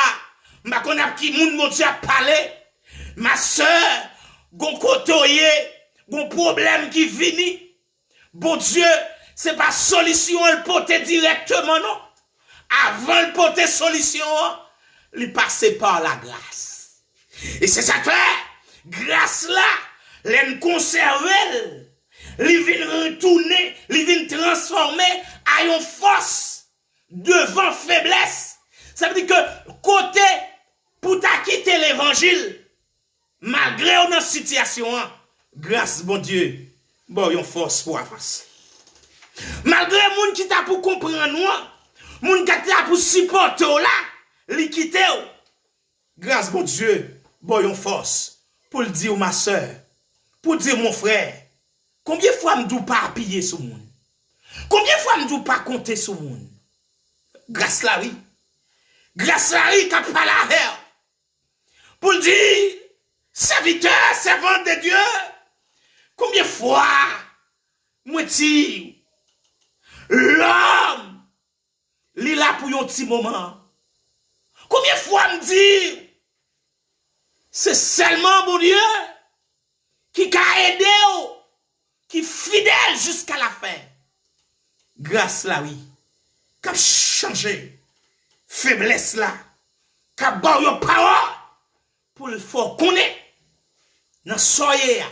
ma connap qui moun mon Dieu a parlé. Ma soeur, gon kotoye, gon problème qui vini. Bon Dieu, c'est pas solution le porter directement non. Avant le porter solution, il passe par la grâce. Et c'est ça fait, grâce là, l'aime conserver, il vient retourner, il vient transformer à une force. Devant faiblesse, ça veut dire que côté pour ta quitter l'évangile, malgré une situation, grâce bon Dieu, bon yon force pour avancer. Malgré moun qui t'a pour comprendre, moun qui t'a pour supporter là, li quitter, grâce bon Dieu, bon yon force pour le dire ma soeur, pour dire mon frère, combien de fois m'dou pas appuyer sur moun? Combien de fois m'dou pas compter sur moun? Grâce la oui. Grâce la oui qu'a parlé avec. Pour dire, serviteur, servant de Dieu, combien de fois, moi dis, l'homme, il est là pour un petit moment. Combien de fois me dit, c'est seulement mon Dieu qui a aidé, qui est fidèle jusqu'à la fin. Grâce la oui. Qu'a changé faiblesse là, qu'a ba yo parole pour le faut connaître dans soyer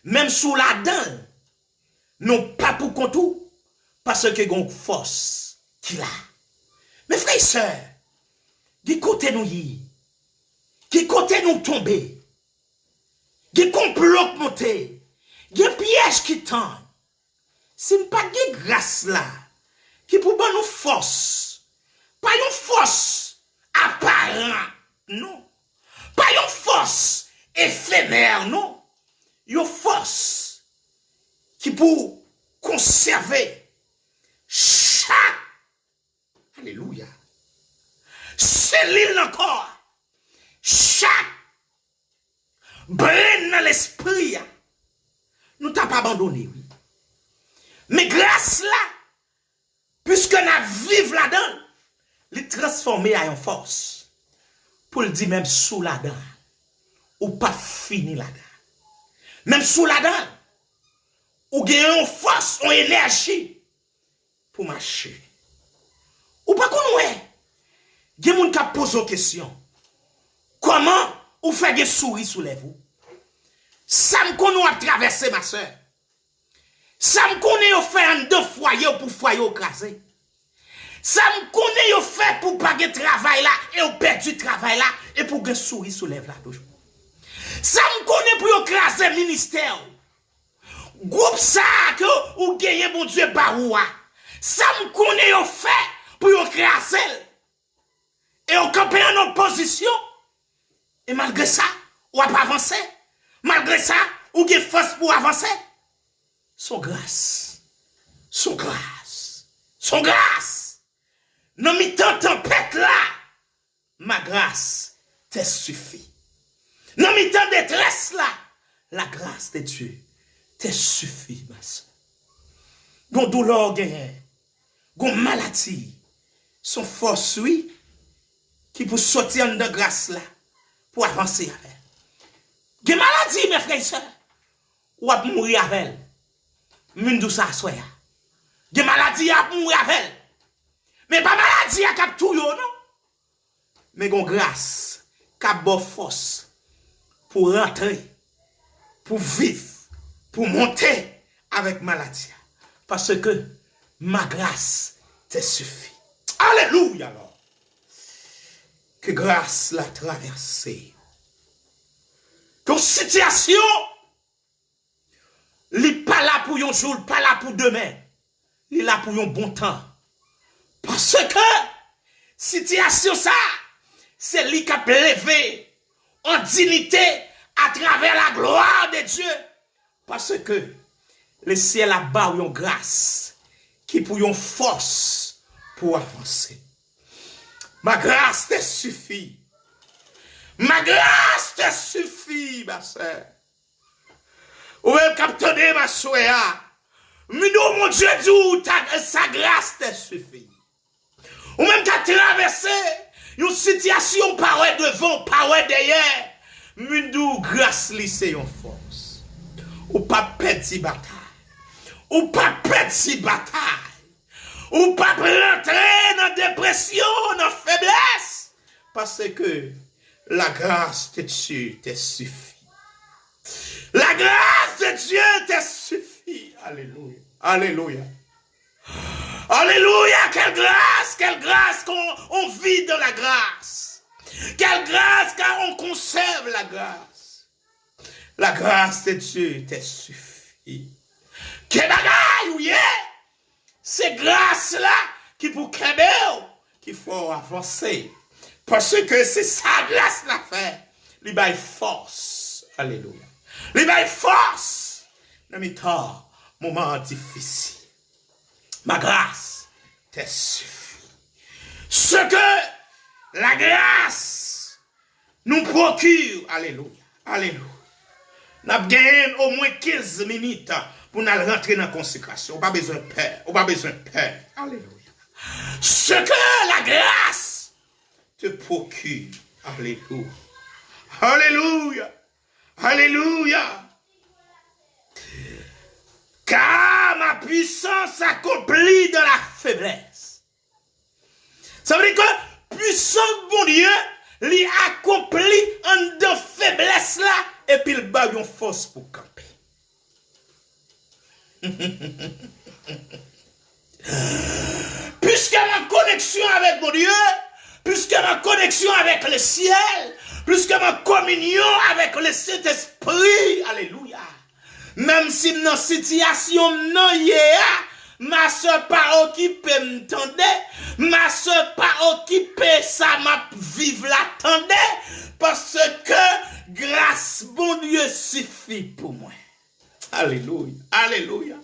même sous la dent non pas pour contou parce que gon force qu'il a. Mes frères et sœurs, qui côté nous y, qui côté nous tomber, qui complot monter, qui piège qui tend. C'est pas de grâce là. Qui pour nous force, pas une force apparente, non, pas une force éphémère, non, une force qui pour conserver chaque, alléluia, cellule encore, chaque brin dans l'esprit, nous t'as pas abandonné, oui. Mais grâce là, vivre là-dedans, il transformer en force. Pour le dire même sous là-dedans, ou pas fini là-dedans. Même sous là-dedans, ou gagne une force, une énergie pour marcher. Ou pas qu'on ouais. Il y a des gens qui posent une question. Comment ou fait des souris sous les vous? Ça me connaît à traverser ma soeur. Ça me connaît au faire deux foyers pour foyer écrasé. Ça me connaît au fait pour pas de travail là et au perdu travail là et pour que souris soulève là toujours. Ça me connaît pour écraser ministère. Groupe ça que ou gagner bon Dieu baroua. Ça me connaît au fait pour écraser et au camper en opposition. Et malgré ça, ou pas avancer. Malgré ça, ou avez force pour avancer. Son grâce. Son grâce. Son grâce. Non, mi tant tempête là. Ma grâce te suffit. Non, mi tant détresse là. La grâce de Dieu te suffit, ma soeur. Gon douleur gagne. Gon maladie. Son force, oui. Qui pour sortir de grâce là. Pour avancer avec. Gen maladie, mes frères et sœurs. Ou ap mourir avec elle. Mundou sa soya. Gen maladie ap mourir avec elle. Mais pas maladie a kap tout yo, non? Mais gon grâce, kap bo force pour rentrer, pour vivre, pour monter avec maladie. Parce que ma grâce te suffit. Alléluia alors. Que grâce l'a traversée. Ton situation, il n'est pas là pour un jour, pas là pour demain. Il est là pour un bon temps. Parce que, situation ça, c'est lui qui a levé en dignité à travers la gloire de Dieu. Parce que, le ciel a bas une grâce qui pour une force pour avancer. Ma grâce te suffit. Ma grâce te suffit, ma soeur. Ou même captonner ma soeur. Mais nous, mon Dieu, sa grâce te suffit. Ou même qu'à traverser une situation par devant, par derrière. Mais nous, grâce, c'est une force. Ou pas petit bataille. Ou pas petit bataille. Ou pas rentrer dans dépression, dans faiblesse. Parce que la grâce de Dieu te suffit. La grâce de Dieu te suffit. Alléluia. Alléluia. Alléluia. Quelle grâce qu'on vit dans la grâce. Quelle grâce car on conserve la grâce. La grâce de Dieu te suffit. Quel bagaille, oui. C'est grâce là qui pour qu'il faut avancer. Parce que c'est sa grâce la fait. Il baille force. Alléluia. Il baille force. Dans mes temps, moment difficile. Ma grâce te suffit. Ce que la grâce nous procure. Alléluia. Alléluia. Nous avons gagné au moins 15 minutes pour nous rentrer dans la consécration. On n'a pas besoin de peur. On n'a pas besoin de peur. Alléluia. Ce que la grâce te procure. Alléluia. Alléluia. Alléluia. Car ma puissance s'accomplit dans la faiblesse. Ça veut dire que puissance bon Dieu lui accomplit en de faiblesse là et puis il bat une force pour camper. Puisque ma connexion avec mon Dieu, puisque ma connexion avec le ciel, puisque ma communion avec le Saint-Esprit, alléluia. Même si dans situation non ma soeur pas occupée m'tendait, ma soeur pas occupée ça m'a vivre l'attendait parce que grâce bon Dieu suffit pour moi. Alléluia. Alléluia.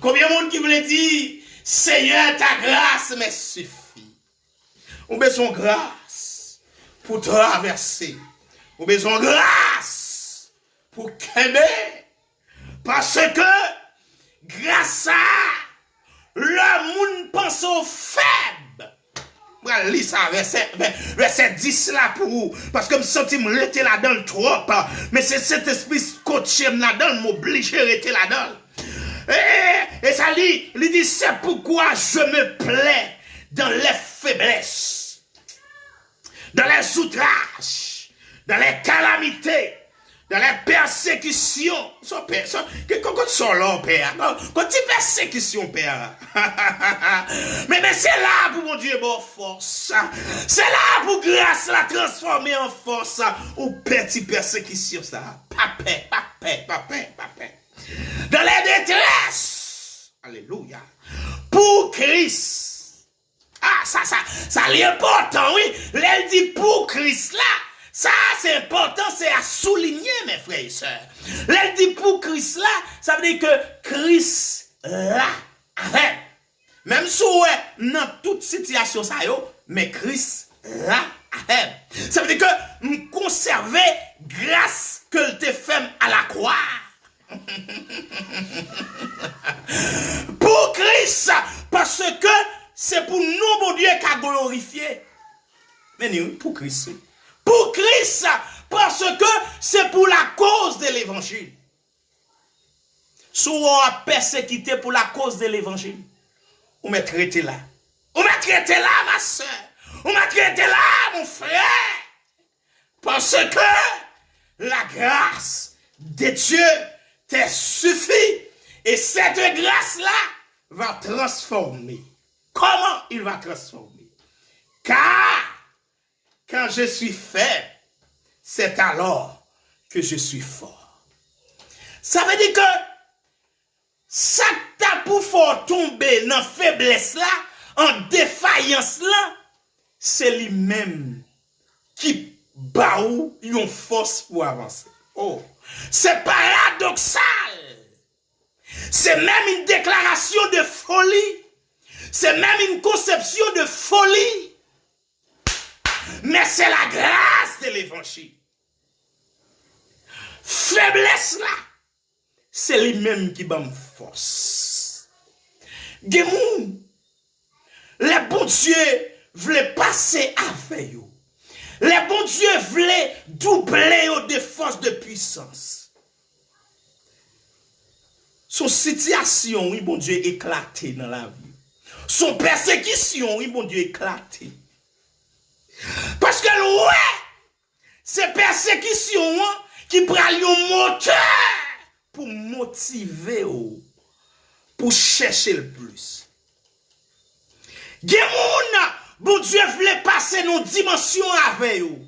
Combien de monde qui voulait dire Seigneur ta grâce me suffit. On a besoin de grâce pour traverser. On a besoin de grâce pour qu'aimer. Parce que grâce à le monde pense aux faibles. pral lire ça, verset 10 là pour vous. Parce que je me sens me rester là-dedans trop. Mais c'est cet esprit scotché là-dedans, m'oblige à rester là-dedans. Et ça dit, il dit, c'est pourquoi je me plais dans les faiblesses, dans les outrages, dans les calamités, dans les persécutions. Quand sont là, père, quand tu persécutions, père. mais c'est là pour mon Dieu, bon force. C'est là pour grâce la transformer en force. Ou petit persécution, ça. Pas paix. Dans les détresses. Alléluia. Pour Christ. Ah, ça est important, oui. Elle dit pour Christ là. Ça, c'est important, c'est à souligner, mes frères et sœurs. Elle dit pour Christ là, ça veut dire que Christ là, avec. Même si dans toute situation, ça yo, mais Christ là, avec. Ça veut dire que nous conserver grâce que te fait à la croix. Pour Christ, parce que c'est pour nous, mon Dieu, qu'a glorifié. Mais nous, pour Christ. Pour Christ, parce que c'est pour la cause de l'évangile. Si on a persécuté pour la cause de l'évangile, on m'a traité là. On m'a traité là, ma soeur. On m'a traité là, mon frère. Parce que la grâce de Dieu te suffit. Et cette grâce-là va transformer. Comment il va transformer? Car quand je suis faible, c'est alors que je suis fort. Ça veut dire que ça t'a pour fort tomber dans faiblesse là, en défaillance là, c'est lui-même qui baou une force pour avancer. Oh, c'est paradoxal. C'est même une déclaration de folie. C'est même une conception de folie. Mais c'est la grâce de l'évangile. Faiblesse là, c'est lui-même qui donne force. Gemoun, les bons dieux voulaient passer avec vous. Les bons dieux voulaient doubler de force de puissance. Son situation, oui, bon Dieu, éclaté dans la vie. Son persécution, oui, bon Dieu, éclaté. Parce que ouais, c'est persécution qui prend un moteur pour motiver, pour chercher le plus. Gemoun, bon Dieu voulait passer nos dimensions avec vous.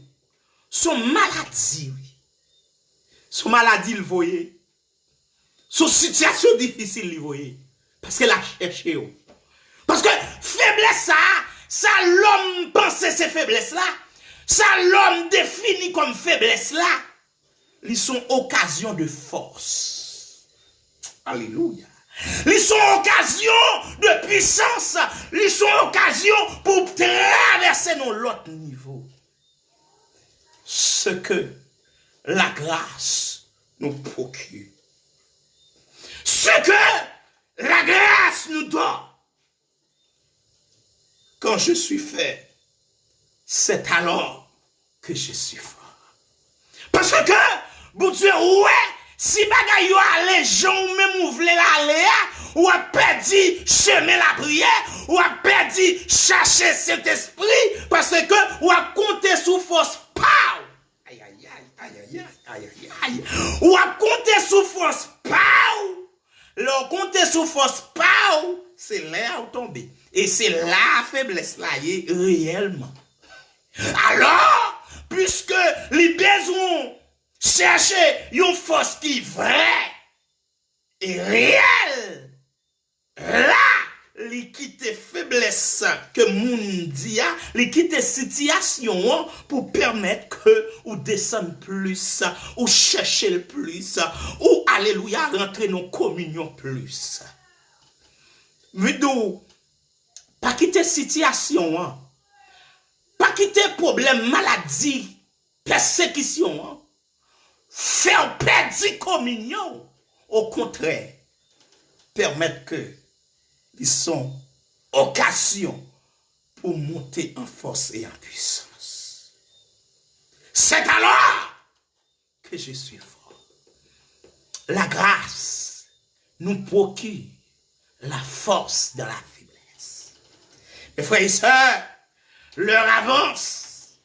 Son maladie, il voyait. Son situation difficile, il voyait. Parce qu'elle a cherché. Parce que faiblesse, ça l'homme pensait ces faiblesses-là. Ça l'homme définit comme faiblesse-là. Ils sont occasion de force. Alléluia. Ils sont occasion de puissance. Ils sont occasion pour traverser nos l'autre niveau. Ce que la grâce nous procure. Ce que la grâce nous donne. Quand je suis fait, c'est alors que je suis fort. Parce que, bon Dieu, ouais, si bagay yo allé, Jean même ou vle aller, ou a perdu chemin la prière, ou a perdu chercher cet esprit, parce que ou a compté sous force power. Aïe, aïe, aïe, aïe, aïe, aïe, aïe. Ou a compté sous force power. Leur compter sous force power, c'est là où tomber. Et c'est la faiblesse là, réellement. Alors, puisque les besoins chercher une force qui est vraie et réelle, là, les quitter faiblesse que moun dit, les quitter situation pour permettre que ou descendre plus, ou chercher le plus, ou alléluia, rentrer dans communion plus. Vidou, pas quitter situation, pas quitter problème, maladie, persécution, faire perdre communion. Au contraire, permettre que ils sont occasion pour monter en force et en puissance. C'est alors que je suis fort. La grâce nous procure la force dans la faiblesse. Mes frères et sœurs, l'heure avance,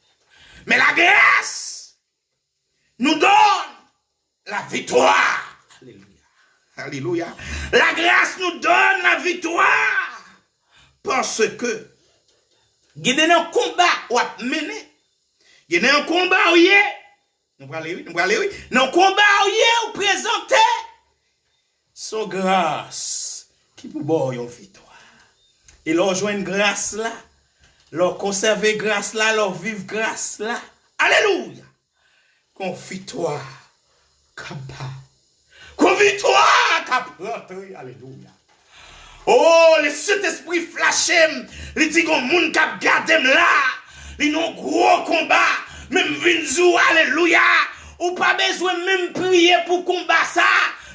mais la grâce nous donne la victoire. Alléluia. Alléluia. La grâce nous donne la victoire parce que il y a un combat à mener. Il y a un combat où il y a. Nous allons aller. Dans le combat où il y a, vous présentez son grâce qui peut boire une victoire. Et leur joindre grâce là, leur conserver grâce là, leur vivre grâce là. Alléluia. Confitoire capable. Confitoire capable. Alléluia. Oh, le Saint-Esprit flashé, il dit qu'on moun k'ap gade là, il non gros combat, même vinzou, alléluia. Ou pas besoin même prier pour combat ça,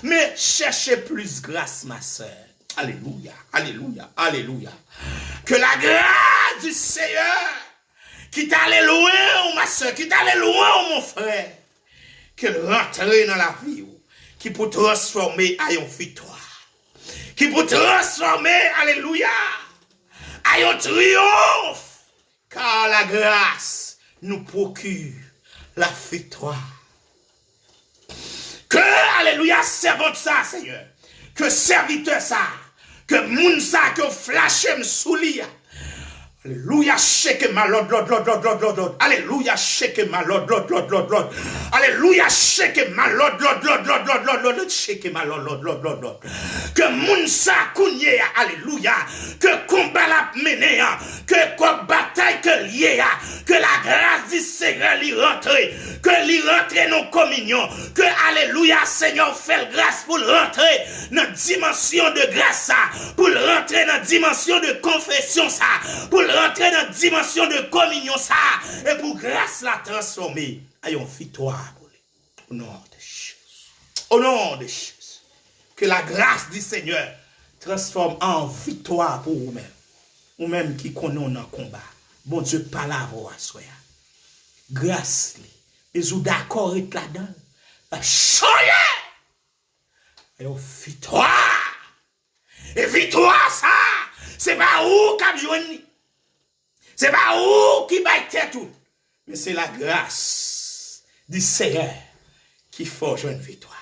mais cherchez plus grâce, ma soeur. Alléluia, alléluia, alléluia. Que la grâce du Seigneur, qui t'allait loin, ma soeur, qui t'allait loin, mon frère, qu'elle rentre dans la vie, qui peut transformer en une victoire. Qui peut transformer, alléluia, en un triomphe. Car la grâce nous procure la victoire. Que, alléluia, servant ça, Seigneur. Que serviteur ça. Que moun ça, que flashem souli. Alléluia, shake ma Lord. Alléluia, shake ma Lord. Alléluia, shake ma Lord. Shake ma Lord. Que moun sa kounye, alléluia. Que combat la mené, que quoi bataille que lié, que la grâce du Seigneur lui rentre, que lui rentre dans communion, que alléluia, Seigneur fait grâce pour rentrer dans dimension de grâce ça, pour rentrer dans dimension de confession ça, pour rentrer dans dimension de communion ça, et pour grâce la transformer en une victoire au nom de Jésus. Au nom de Jésus. Que la grâce du Seigneur transforme en victoire pour vous-même. Vous-même qui connaissez dans le combat. Bon Dieu, parle à vous à soi. Grâce, et vous d'accord avec là-dedans. Soyez! Et victoire! Et victoire, ça, c'est pas où qui joue. C'est pas où qui baille tout. Mais c'est la grâce du Seigneur qui forge une victoire.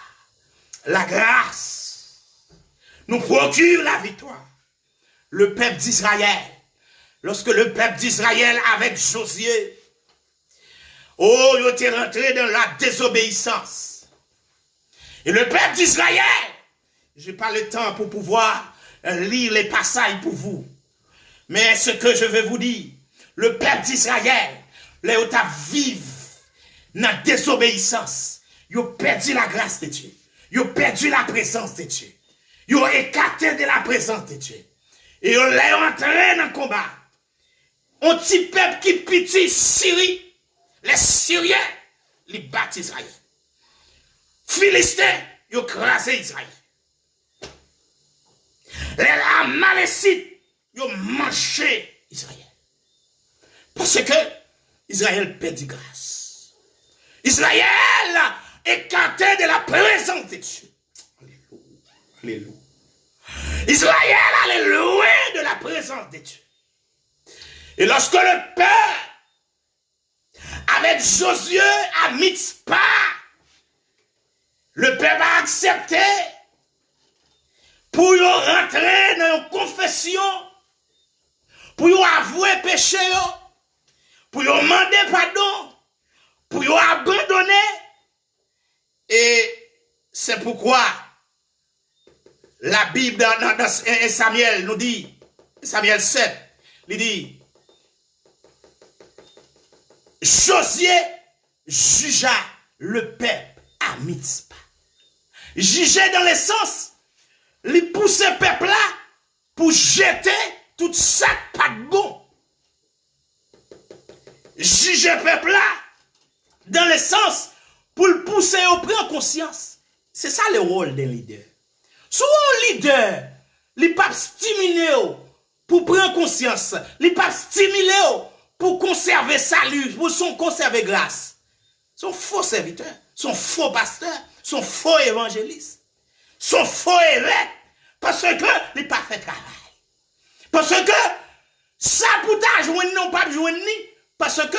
La grâce nous procure la victoire. Le peuple d'Israël, lorsque le peuple d'Israël avec Josué, oh, il était rentré dans la désobéissance. Et le peuple d'Israël, je n'ai pas le temps pour pouvoir lire les passages pour vous. Mais ce que je vais vous dire, le peuple d'Israël, là où tu vivre dans la désobéissance, ils ont perdu la grâce de Dieu. Ils ont perdu la présence de Dieu. Ils ont écarté de la présence de Dieu. Et ils ont entré dans le combat. Un petit peuple qui pitié Syrie, les Syriens, ils battent Israël. Philistins, ils ont crasé Israël. Les Amalécites, ils ont mangé Israël. Parce que Israël perdit grâce. Israël écarté de la présence de Dieu. Alléluia. Israël allait loin de la présence de Dieu. Et lorsque le peuple, avec Josué à Mitzpah, le peuple a accepté pour y rentrer dans une confession, pour y avouer péché, pour y demander pardon, pour y abandonner. Et c'est pourquoi la Bible dans Samuel nous dit, Samuel 7, il dit, Josué jugea le peuple à Mitzpah. Juger dans le sens, il pousse le peuple là pour jeter tout ça pas de bon. Juger le peuple là dans le sens pour le pousser au prendre conscience. C'est ça le rôle d'un leader. Souvent un leader, il pas stimuler pour prendre conscience, il pas stimuler pour conserver salut, pour conserver grâce. Son faux serviteur, son faux pasteur, son faux évangéliste, son faux évêque, parce que il pas fait travail. Parce que ça pour ta joindre non pas joindre ni, parce que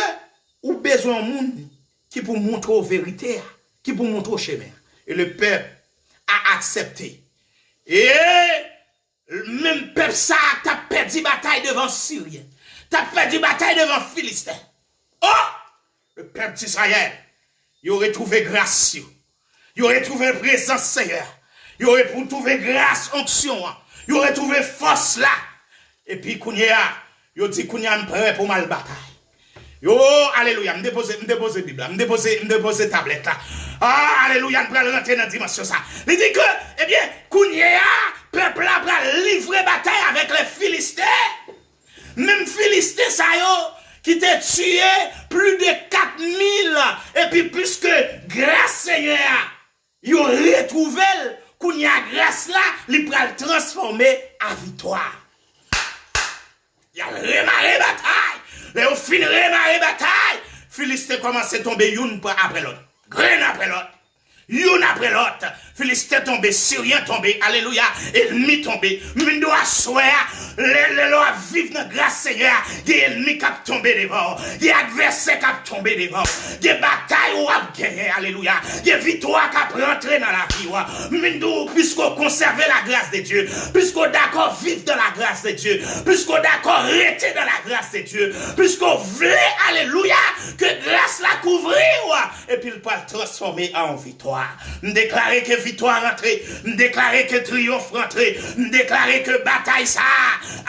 ou besoin de monde qui pour montrer la vérité, qui pour montrer le chemin. Et le peuple a accepté. Et même peuple ça t'a perdu bataille devant Syrien. T'as perdu bataille devant Philistin. Oh! Le peuple d'Israël, il aurait trouvé grâce. Il aurait trouvé présence Seigneur. Il aurait trouvé grâce, onction. Il aurait trouvé force là. Et puis, Kounia, il dit Kounia prêt pour mal bataille. Yo, alléluia, me dépose Bible, me dépose tablette là. Ah, alléluia, me rentrer dans la dimension ça. Il dit que, eh bien, Kounia, peuple là, livrer bataille avec les Philistins. Même Philistins, ça yo, qui t'a tué plus de 4000. Et puis, puisque grâce Seigneur, ils ont retrouvé, Kounia grâce là, il va le transformer en victoire. Il a remarré bataille. Les au fin remarré bataille. Philistin commence à tomber une après l'autre. Graine après l'autre. Une après l'autre. Philistin tombé, Syrien tombé. Alléluia. Ennemi tombé. Mais nous assoir. Les lois vivent dans grâce Seigneur. Des ennemis qui ont tombé devant. Des adversaires qui ont tombé devant. Des batailles où ont gagné. Alléluia. Des victoires qui ont rentré dans la vie. Mais nous, puisqu'on conserve la grâce de Dieu. Puisqu'on d'accord vivre dans la grâce de Dieu. Puisqu'on d'accord rester dans la grâce de Dieu. Puisqu'on veut, alléluia, que grâce la couvrir. Et puis il peut le transformer en victoire. Déclarer que victoire rentrée. Déclarer que triomphe rentré. Déclarer que bataille ça.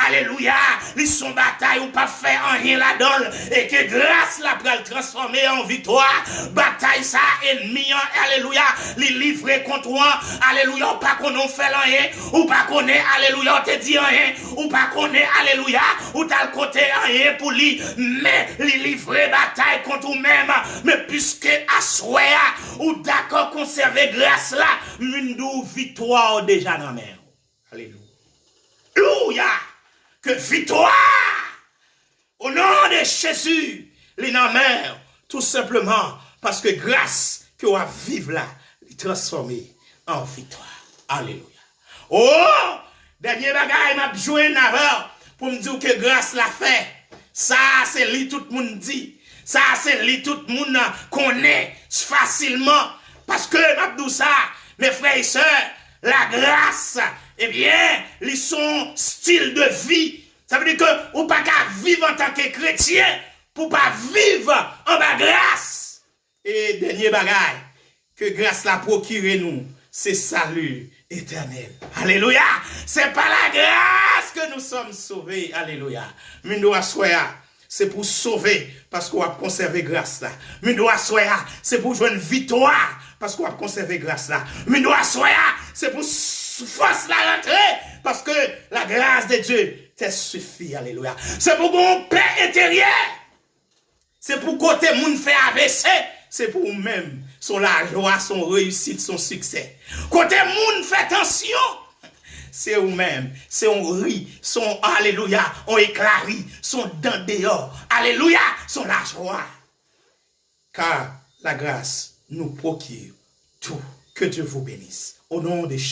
Alléluia. Ils sont bataille ou pas faire en rien là-dedans. Et que grâce la peut le transformer en victoire. Bataille ça, ennemi, alléluia. Les livrer contre moi. Alléluia. Ou pas qu'on en fait rien. Ou pas qu'on est, alléluia, on te dit rien. Ou pas qu'on est, alléluia. Ou t'as le côté rien pour lui. Mais les livrer bataille contre vous-même. Mais puisque à soi, ou d'accord conserver grâce là, nous victoire déjà dans la mer. Alléluia. Alléluia. Que victoire au nom de Jésus, les dans la mer, tout simplement parce que grâce que on va vivre là, les transformer en victoire. Alléluia. Oh, dernier bagaille m'a joué avant pour me dire que grâce l'a fait. Ça c'est lui tout le monde dit. Ça c'est lui tout le monde connaît facilement. Parce que, Mabdou ça, mes frères et sœurs, la grâce, eh bien, ils sont style de vie. Ça veut dire que, ou pas qu'à vivre en tant que chrétien, pour pas vivre en bas grâce. Et dernier bagaille, que grâce la procure nous, c'est salut éternel. Alléluia. C'est par la grâce que nous sommes sauvés. Alléluia. Mais nous assoyons. C'est pour sauver, parce qu'on a conservé grâce là. Mais nous assoyons, c'est pour jouer une victoire, parce qu'on a conservé grâce là. Mais nous assoyons, c'est pour force la rentrée, parce que la grâce de Dieu te suffit. Alléluia. C'est pour qu'on paix intérieure. C'est pour côté moun fait AVC. C'est pour nous-mêmes, son la joie, son réussite, son succès. Côté moun fait tension. C'est vous-même, c'est on rit, son alléluia, on éclarie, son dents dehors, alléluia, son la joie. Car la grâce nous procure tout. Que Dieu vous bénisse. Au nom de Jésus.